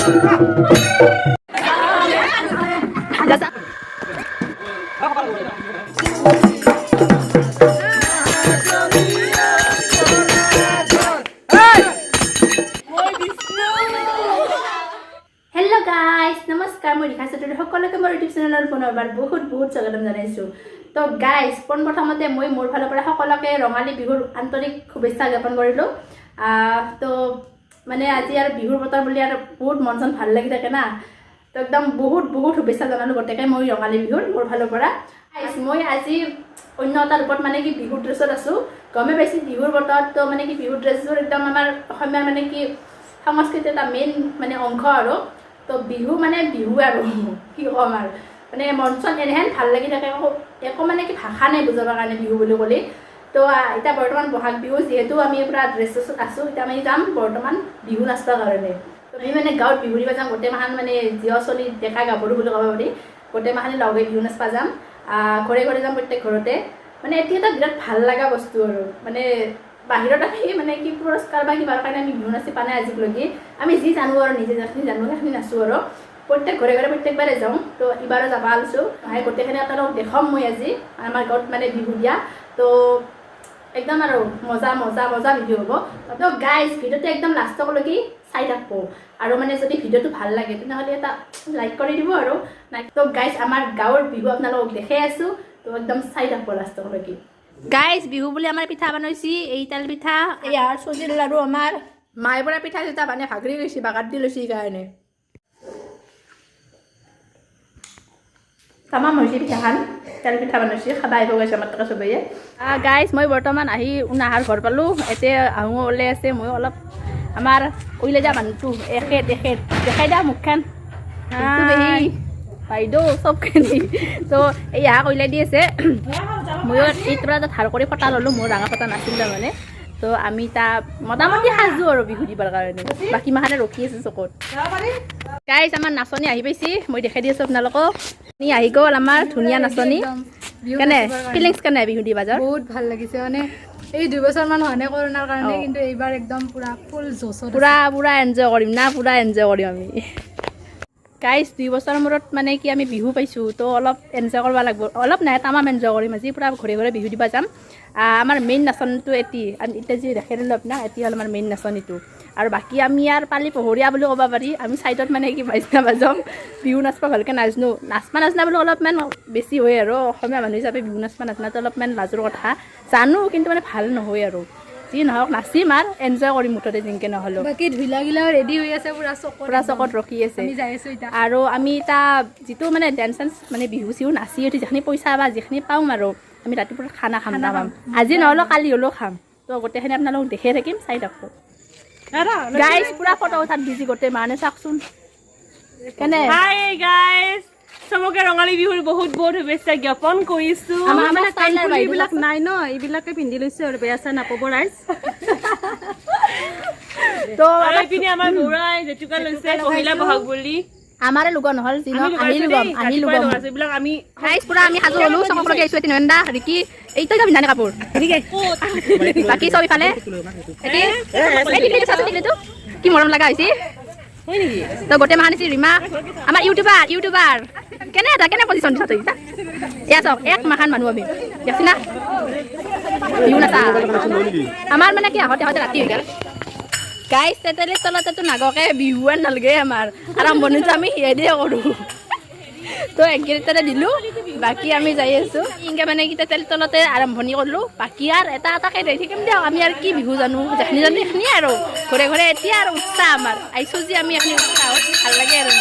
নমস্কাৰ মই ৰিখা চৌধুৰী সকলোকে মোৰ ইউটিউব চেনেলৰ পুনৰবাৰ বহুত বহুত স্বাগতম জনাইছোঁ। তো গাইজ পোনপ্ৰথমতে মই মোৰ ফালৰ পৰা সকলোকে ৰঙালী বিহুৰ আন্তৰিক শুভেচ্ছা জ্ঞাপন কৰিলোঁ। তো মানে আজি আৰু বিহুৰ বতৰ বুলি আৰু বহুত মন চন ভাল লাগি থাকে না, তো একদম বহুত বহুত শুভেচ্ছা জনালোঁ গোটেইকে মই ৰঙালী বিহুৰ মোৰ ফালৰ পৰা। মই আজি অন্য এটা ৰূপত মানে কি বিহুৰ ড্ৰেছত আছোঁ। গমে পাইছোঁ বিহুৰ বতৰত তো মানে কি বিহুৰ ড্ৰেছযোৰ একদম আমাৰ অসমীয়াৰ মানে কি সংস্কৃতিৰ এটা মেইন মানে অংশ আৰু। তো বিহু মানে বিহু আৰু কি ক'ম আৰু মানে মন চন এনেহেন ভাল লাগি থাকে, একো মানে কি ভাষা নাই বুজাবৰ কাৰণে বিহু বুলি ক'লে। তো এতিয়া বৰ্তমান বহাগ বিহু যিহেতু আমি পুৰা ড্ৰেছ চেছত আছোঁ, এতিয়া আমি যাম বৰ্তমান বিহু নাচবৰ কাৰণে। তো আমি মানে গাঁৱত বিহু দিব যাম, গোটেই মাহান মানে জীৱ চলি ডেকা গাভৰু বুলি ক'ব পাৰি, গোটেই মাহানি লগে বিহু নাচবা যাম। ঘৰে ঘৰে যাম প্ৰত্যেক ঘৰতে। মানে এতিয়া এটা বিৰাট ভাল লগা বস্তু আৰু মানে বাহিৰত আমি মানে কি পুৰস্কাৰ বা কিবাৰ কাৰণে আমি বিহু নাচি পোৱা নাই আজিলৈকে। আমি যি জানো আৰু নিজে যিখিনি জানো সেইখিনি নাচোঁ আৰু প্ৰত্যেক ঘৰে ঘৰে প্ৰত্যেকবাৰে যাওঁ। তো এইবাৰো যাব আলছোঁ, গোটেইখিনি আপোনালোকক দেখাম মই আজি আমাৰ গাঁৱত মানে বিহু দিয়া। তো একদম আৰু মজা মজা মজা ভিডিঅ' হ'ব। তো গাইজ ভিডিঅ'টো একদম লাষ্টলৈকে চাই থাকব, আৰু মানে যদি ভিডিঅ'টো ভাল লাগে তেনেহ'লে এটা লাইক কৰি দিব আৰু। তো গাইজ আমাৰ গাঁৱৰ বিহু আপোনালোকক দেখাই আছোঁ, তো একদম চাই থাকব লাষ্টলৈকে। গাইজ বিহু বুলি আমাৰ পিঠা বনাইছি, এই তেল পিঠা, এই আৰু চুজিৰ লাৰু। আমাৰ মায়ে পৰা পিঠা চিঠা মানে ভাগৰি লৈছি, বাগাত দি লৈছি কাৰণে তামাম হৈছে পিঠাখান। তেল পিঠা বনাইছি, খাবা আহিব গৈছে আমাৰ তাকে চবেই। গাইজ মই বৰ্তমান আহি উনাহাৰ ঘৰ পালোঁ। এতিয়া আহোঁ ওলাই আছে, মই অলপ আমাৰ ওলাই যা মানুহটো এখেত দেখাই দিয়া মুখখন বাইদেউ চবখিনি। তো এই হাঁহ ওলাই দি আছে, ময়ো এইটোৰ এটা ধাৰ কৰি ফটা ল'লোঁ, মোৰ ডাঙৰ ফটা নাছিল তাৰমানে। তো আমি তাক মোটামুটি সাজোঁ আৰু বিহু দিবৰ কাৰণে, বাকী মাখানে ৰখি আছে চকুত। গাইজ আমাৰ নাচনী আহি পাইছি, মই দেখাই দি আছোঁ আপোনালোকক। আহি গ'ল আমাৰ ধুনীয়া নাচনী। কেনে ফিলিংছ কেনে বিহু দি বাজাৰ? বহুত ভাল লাগিছে। মানে এই 2 বছৰমান হোৱা নাই কৰোণাৰ কাৰণে, কিন্তু এইবাৰ একদম পুৰা ফুল জোচত পুৰা এনজয় কৰিম না, পুৰা এনজয় কৰিম আমি। গাইজ 2 বছৰৰ মূৰত মানে কি আমি বিহু পাইছোঁ, তো অলপ এনজয় কৰিব লাগিব। অলপ নাই তামাম এনজয় কৰিম আজি, পুৰা ঘৰে ঘৰে বিহু দিব যাম। আমাৰ মেইন নাচনীটো এতিয়া যি দেখাই দিলোঁ আপোনাক, এতিয়া হ'ল আমাৰ মেইন নাচনীটো। আৰু বাকী আমি আৰু পালি পহৰীয়া বুলি ক'ব পাৰি, আমি চাইডত মানে কি বাজনা বাজাম, বিহু নাচবা ভালকৈ নাজনো। নাচনা বুলি অলপমান বেছি হয় আৰু অসমীয়া মানুহ হিচাপে বিহু নাচবা নাজনাটো অলপমান লাজৰ কথা, জানো কিন্তু মানে ভাল নহয় আৰু। যি নহওক নাচিম আৰু এনজয় কৰিম মুঠতে যেনেকৈ নহ'লেও। বাকী ঢোলাগিলাও ৰেডি হৈ আছে, পুৰা চকত ৰখি আছে। আমি যাই আছোঁ এতিয়া। আৰু আমি এতিয়া যিটো মানে ডেন্স চেন্স মানে বিহু চিহু নাচি উঠি যিখিনি পইচা বা যিখিনি পাওঁ আৰু আমি ৰাতিপুৱা খানা খাম। আজি নহ'লেও কালি হ'লেও খাম। তো গোটেইখিনি আপোনালোকক দেখাই থাকিম, চাই থাকোঁ। গাইজ পুৰা ফটো উঠাত বিজি গোটেই মানে চাওকচোন কেনে। হাই গাইজ, চবকে ৰঙালী বিহুৰ বহুত বহুত শুভেচ্ছা জ্ঞাপন কৰিছোঁ। আমাৰ মানে এইবিলাক নাই ন, এইবিলাকে পিন্ধি লৈছোঁ আৰু বেয়া চাই নাপাব ৰাইজ। তো এইপিনে আমাৰ বৌৰাই জেতুকা লৈছে পহিলা বহাগ বুলি। আমাৰে লগা নহ'ল, যি নহওক আহি লগাম এইবিলাক আমি গাইজ পুৰা আমি সাজু হ'লোঁ। চবকে আহিছোঁ এতিয়া নন্দা ৰিকি এইটো পিন্ধানে কাপোৰ বাকী চব ইফালে কি মৰম লগা হৈছে। তো গোটেই মাহ আনিছে ৰীমা, আমাৰ ইউটিউবাৰ কেনে পজিশ্যন দিছা তই এয়া চাওক। এক মাখান মানুহ আমি দেখছি না বিহু নাচা। আমাৰ মানে কি আহোঁতে ৰাতি হৈ গ'ল। গাইজ তেতেলিৰ তলতেতো নাগকে বিহু নালাগে, আমাৰ আৰম্ভণিটো আমি সিয়াই দিয়ে কৰোঁ। তো একগিৰিটাতে দিলোঁ, বাকী আমি যাই আছোঁ এনেকৈ মানে কি তেতেলিৰ তলতে আৰম্ভণি কৰিলোঁ। বাকী আৰু এটা এটাকৈ যাই থাকিম দিয়ক, আমি আৰু কি বিহু জানো, যিখিনি জানো সেইখিনিয়ে আৰু ঘৰে ঘৰে এতিয়া আৰু উৎসাহ আমাৰ আহিছোঁ যি আমি এইখিনি উৎসাহত ভাল লাগে আৰু।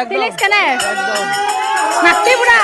ফিলিংস কেনে নাচি পুৰা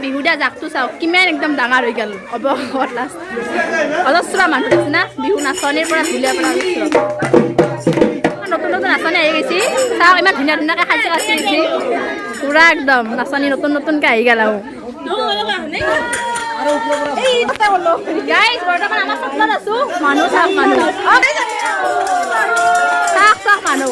বিহুদা জাকটো চাওঁ কিমান একদম ডাঙৰ হৈ গ'ল অৱগত লাষ্ট অজস্ৰ মানুহ আছে না বিহু নাচনীৰ পৰা ঢুলীয়া পৰা নতুন নতুন নাচনী আহি গৈছে চাওঁ ইমান ধুনীয়া ধুনীয়াকৈ সাজি কাচি গৈছে পুৰা একদম নাচনী নতুন নতুনকৈ আহি গ'ল গাইজ বৰ্তমান আমাৰ চকলত আছো মানুহ চাওক মানুহ চাওক চাওক মানুহ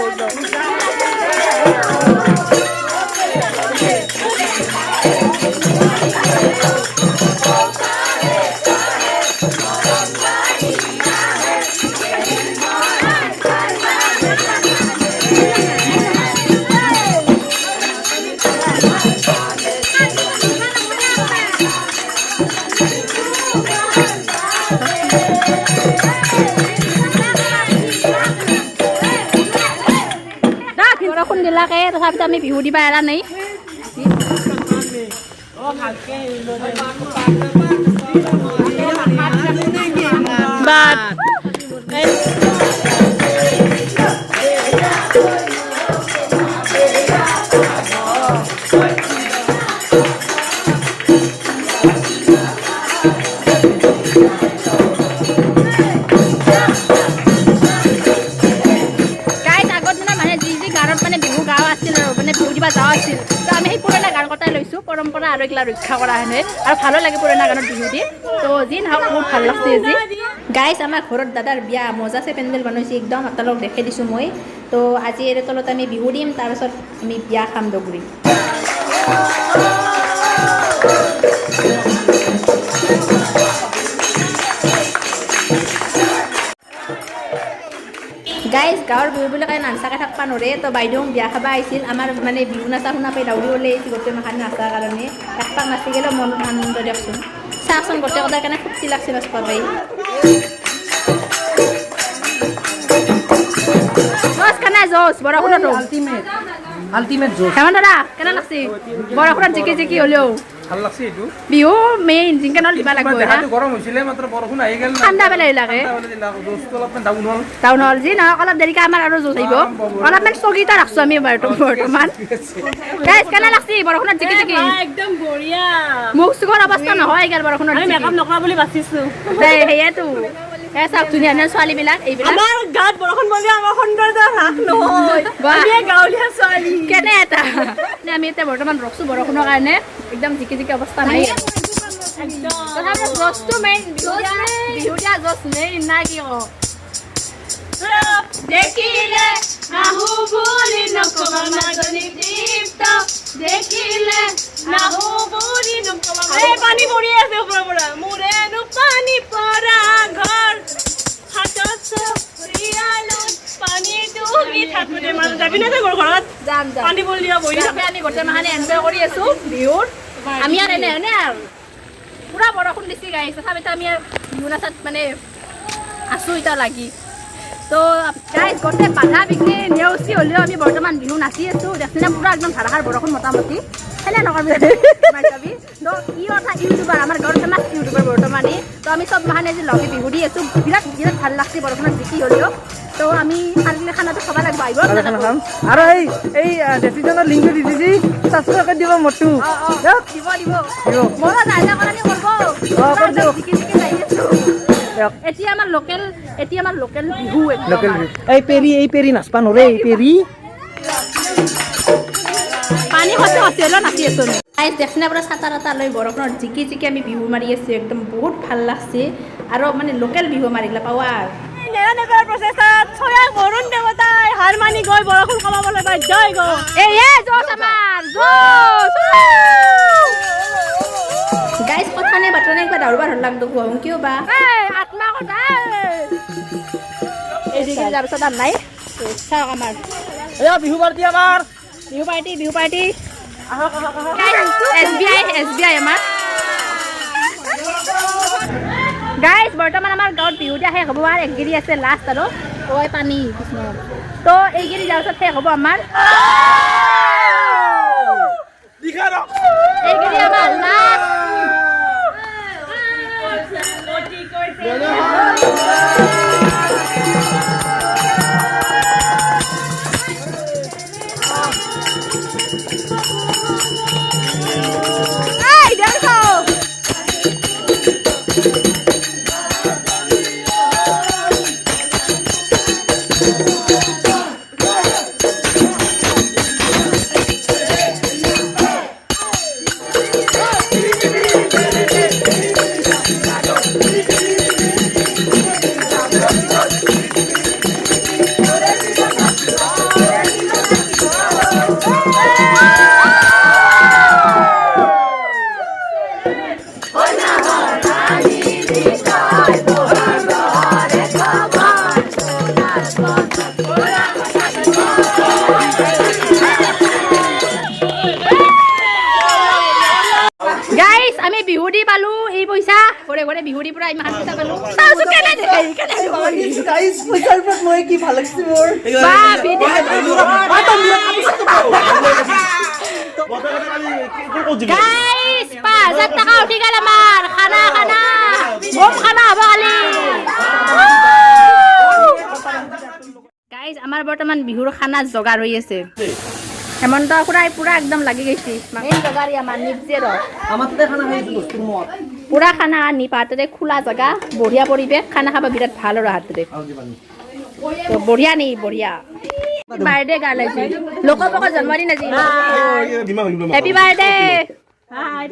বৰষুণ দিলাকে তথাপিতো আমি বিহু দিবা এৰা নাই পৰম্পৰা আৰু এইগিলা ৰক্ষা কৰা হেনে আৰু ভালো লাগে পুৰণা গানত বিহু দি তো যি নহওক বহুত ভাল লাগছে আজি গাইজ আমাৰ ঘৰত দাদাৰ বিয়া মজাছে পেণ্ডেল বনাইছে একদম আপোনালোক দেখাই দিছোঁ মই তো আজি এৰে তলত আমি বিহু দিম তাৰপিছত আমি বিয়া খাম দগুৰি গাইজ গাঁৱৰ বিহুবিলাকে নাচাকে থাকিব নোৱাৰে তো বাইদেউ বিয়া খাব আহিছিল আমাৰ মানে বিহু নাচা শুনা পাই দাউৰি ওলাই আহিছিল গোটেই মাখান নাচাৰ কাৰণে একপাক নাচি গ'লেও মন আনন্দ দিয়কচোন চাওকচোন গোটেই কথা কাৰণে ফূৰ্তি লাগছে নাচব পাই জোচ কেনে জোচ বৰষুণতো আল্টিমেট জোচ হেমন্ত দাদা কেনে লাগছে বৰষুণত জিকি জিকি হ'লেও ভাল লাগছে এইটো বিহু মেইন জিংকে নল দিবা লাগিব গৰম হৈছিলে মাত্ৰ বৰষুণ আহি গ'ল ঠাণ্ডা পেলাই লাগে জোচটো অলপমান ডাউন হ'ল টাউন হল যি নহওক অলপ দেৰিকৈ আমাৰ আৰু জোচ আহিব অলপমান স্থগিত ৰাখছোঁ আমি বৰ্তমান গাইজ কেনে লাগছে বৰষুণত জিকি জিকি একদম বঢ়িয়া মুখ চুখৰ অৱস্থা নহয় গ'ল বৰষুণত আমি মেকআপ নকৰা বুলি বাচিছো সেয়েতো চাওক ধুনীয়া ধুনীয়া ছোৱালীবিলাক এইবিলাক আমাৰ গাত বৰষুণ পৰিলে আমাৰ সৌন্দৰ্য হ্ৰাস নহয় আমি গাঁৱলীয়া ছোৱালী কেনে এটা আমি এতিয়া বৰ্তমান ৰখছোঁ বৰষুণৰ কাৰণে একদম জিকি জিকি অৱস্থা নাই তথাপিও জচটো মেইন বিহুতীয়া জচ মেইন না কি কওঁ দেখিলে নাহু বুলি নকবা মাজনী দীপ্ত দেখিলে নাহু বুলি নকবা পানী পৰি আছে ওপৰৰ পৰা মোৰেনো পানী পৰা ঘৰ হাতত চৰিয়ালত পানী ডুবি থাকোঁতে মানুহ যাবি নে তই ঘৰত যাম যাম পানী পৰি দিয়া বহি তাকে আমি গোটেই মাহানে এনজয় কৰি আছোঁ বিহুত আমি আৰু এনে এনে আৰু পুৰা বৰষুণ দিছে গাইছ তথাপিতো আমি বিহু নাচাত মানে আছোঁ এতিয়া লাগি তো গাইছ গোটেই বাধা বিঘ্নি নেওচি হ'লেও আমি বৰ্তমান বিহু নাচি আছোঁ দেখছিনে পুৰা একদম ধাৰাসাৰ বৰষুণ মোটামুটি সেনে নকবি যাবি তো ই অৰ্থাৎ ইউটিউবাৰ আমাৰ গাঁৱৰ ফেমাছ ইউটিউবাৰ বৰ্তমানে তো আমি চব মাহানে আজি লগে বিহু দি আছোঁ বিৰাট বিৰাট ভাল লাগছে বৰষুণত জিকি হ'লেও তো আমি কালি খানাটো খাব লাগিব আহিব আৰু এই ডেচিশ্যনৰ লিংকটো দি দিছি ছাবস্ক্ৰাইব কৰি দিব মোৰটো দিব দিব মোৰো নাজা কৰানি কৰিব জিকি জিকি যাই আছোঁ এতিয়া আমাৰ লোকেল বিহু লোকেল এই পেৰি নাচবা নৰে এই পেৰি পানী খৰচ আছে হ'লেও নাচি আছোঁ গাইজ দেখছি না পুৰা চাটা টাটা লৈ বৰষুণত জিকি জিকি আমি বিহু মাৰি আছোঁ একদম বহুত ভাল লাগছে আৰু মানে লোকেল বিহু মাৰিলা পাৱা নেৰানেপেৰাৰ প্ৰচেষ্টাত ছয়াক বৰুণ দেৱতাই হাৰ মানি গৈ বৰষুণ কমাবলৈ বাধ্য হৈ গ'ল। জোচ আমাৰ গাইজ কথা নে বাটৰা নে কিবা দাউৰবাৰ হ'ল লাগতো কোৱা কিয় বা আত্মা কথা এই দিকে যাৰ পিছত আৰু নাই চাওক আমাৰ বিহু পাৰ্টি আমাৰ বিহু পাৰ্টি SBI আমাৰ গাইজ বৰ্তমান আমাৰ গাঁৱত বিহু দিয়া শেষ হ'ব আৰু একগিৰি আছে লাষ্ট আৰু পানী তো এইগিৰি যোৱাৰ পিছত শেষ হ'ব আমাৰ এইগিৰি আমাৰ লাষ্ট আমি বিহু দি পালো এই পইচা ঘৰে ঘৰে বিহু দি পৰা ইমান পইচা পালো মই কি ভাল লাগছে মোৰ গাইজ 5,000 টাকা উঠি গেল আমাৰ খানা বম খানা হ'ব কালি গাইজ আমাৰ বৰ্তমান বিহুৰ খানা যোগাৰ হৈ আছে হেমন্ত খুৰাই পুৰা একদম লাগি গৈছে মেইন জগাৰী আমাৰ নিজেৰ পুৰা খানা আনি পাহাৰতে খোলা জেগা বঢ়িয়া পৰিৱেশ খানা খাব বিৰাট ভাল আৰু হাততে বঢ়িয়া নি বঢ়িয়া বাৰ্থডে গাৰ্ল আছে লোক পকৰ জন্মদিন আজি happy birthday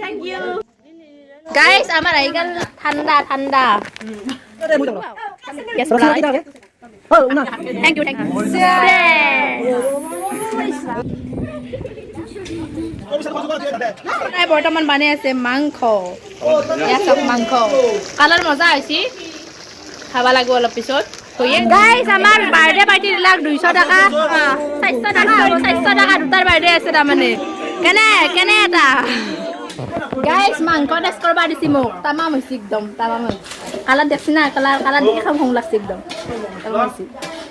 thank you guys আমাৰ আহি গ'ল ঠাণ্ডা Thank you. বৰ্তমান বানাই আছে মাংস মাংস কালাৰ মজা হৈছে খাব লাগিব অলপ পিছত গাইজ আমাৰ বাৰ্থডে পাৰ্টি দিলাক 200 টকা 400 টকা দুটাৰ বাৰ্থডে আছে তাৰমানে কেনে এটা গাইজ মাংস টেষ্ট কৰিব দিছি মোক তামাম হৈছে একদম তামাম কালাৰ দেখছি না কালাৰ দেখি খাব ভং লাগছে একদম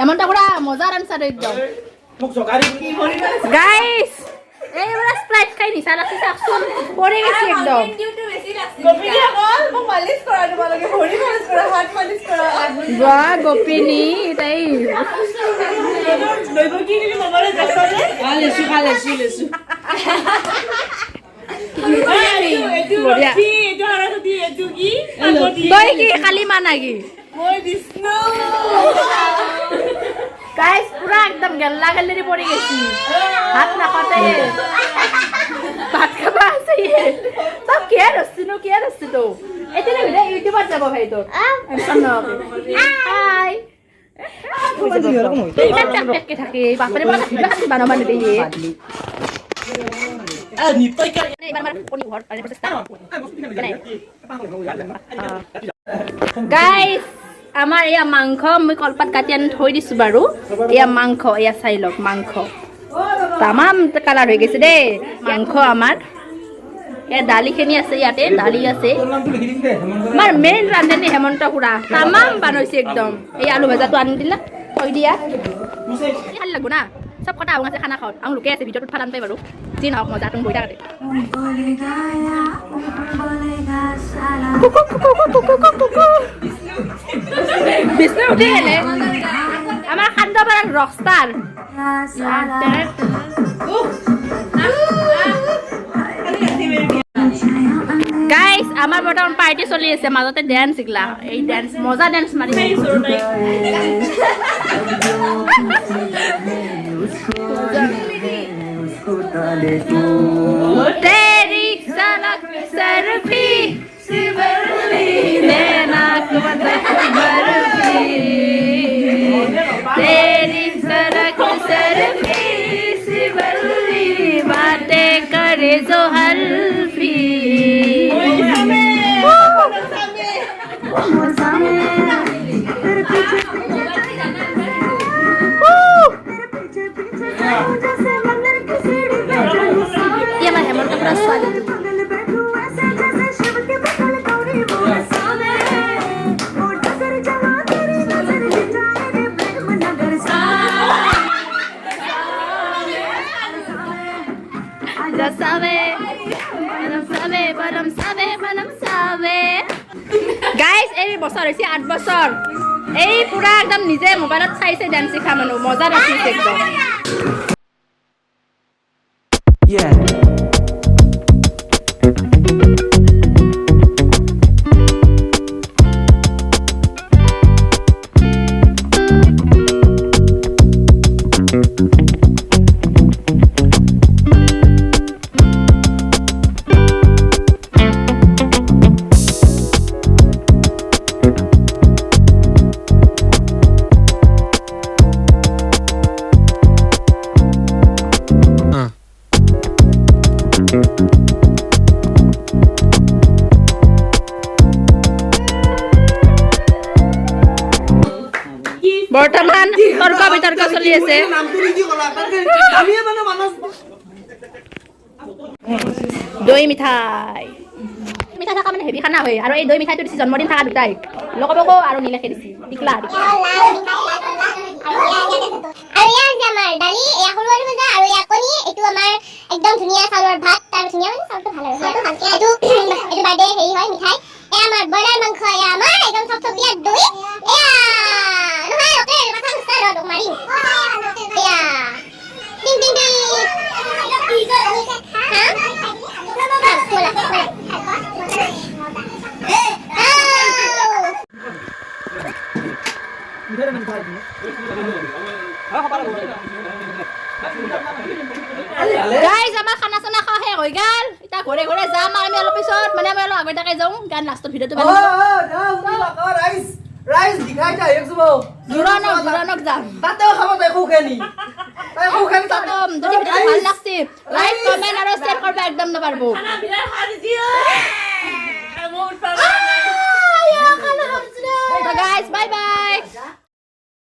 এমনটা পুৰা মজা ৰান্ধছা একদম গাইজ এইবাৰ স্প্ৰাইট খাই নিচা লাগছে চাকচোন পৰি গৈছে একদম গোপিনী তাই তই কি কালি মা নাকি গাইজ পুৰা একদম গেল্লা গেল্লেৰি পৰি গৈছি ভাত নাখাতে ভাত খাব আছে তই কিয় ৰস্তি তো এতিয়া ভিডিঅ' ইউটিউবত যাব ভাই তোৰ হাই থাকে বাপৰে বানাব নিদিয়ে গাইজ আমাৰ এয়া মাংস মই কলপাত কাটি আনি থৈ দিছোঁ বাৰু এয়া মাংস এয়া চাই লওক মাংস তামাম কালাৰ হৈ গৈছে দেই মাংস আমাৰ এয়া দালিখিনি আছে ইয়াতে দালি আছে আমাৰ মেইন ৰান্ধনী হেমন্ত খুৰা তামাম বানাইছে একদম এই আলু ভাজাটো আনি দিলা থৈ দিয়া ভাল লাগব না চব কথা আছে খানা খাওঁ আং লোকে আছে ভিতৰটোত ফাটান পাই বাৰু যি নহওক মজা তুমি বহি থাকতে বিষ্ণু উঠি গেলে আমাৰ খাদ্যপাৰাৰ ৰকষ্টাৰ গাইজ আমাৰ বৰ্তমান পাৰ্টি চলি আছে মাজতে ডেন্স শিকলা এই ডেন্স মজা ডেন্স মাৰি তেৰি सर्फी सिबरली लेना बर्फी तेरी सड़क सर्फी सिबरली बातें करे जो हल्फी ये मैं हेमंत का पूरा स्वाद গাইজ এই বছৰ হৈছে 8 বছৰ এই পুৰা একদম নিজে মোবাইলত চাইছে ডান্স শিকা মানুহ মজা নাচিছে একদম Yeah. বৰ্তমান তৰ্ক বিতৰ্ক চলি আছে দৈ মিঠাই মিঠাই থকা মানে হেভি খানা হয় আৰু এই দৈ মিঠাইটো দিছে জন্মদিন থকা দুটাই লগবকো আৰু নীলাকে দিছে টিকলা আৰু ইয়াৰ যে আমাৰ দালি এয়া সৰু আলু ভাজা আৰু এয়া কণী এইটো আমাৰ একদম ধুনীয়া চাউলৰ ভাত তাৰ ধুনীয়া মানে চাউলটো ভাল আৰু এইটো বাৰ্থডে হেৰি হয় মিঠাই এয়া আমাৰ ব্ৰইলাৰ মাংস এয়া আমাৰ একদম থপথপীয়া দৈ এয়া নহয় অকে মাথা মুস্তা ৰ দক মাৰিম এয়া টিং টিং টিং গাইজ আমাৰ খানা চানা খোৱা শেষ হৈ গ'ল এতিয়া ঘৰে ঘৰে যাম আৰু আমি অলপ পিছত মানে আমি অলপ আগতে যাওঁ গান লাষ্টৰ ভিডিঅ'টো বনাম ৰাইজ দিখাই যায় একজো জোৰানক যাম তাতেও খাব তাই খুখেনি তাই খুখেনি তাতে যদি ভিডিঅ'টো ভাল লাগছে লাইক কমেন্ট আৰু শ্বেয়াৰ কৰিব একদম নাপাৰব বিৰাট সাজি দিয়ে মোৰ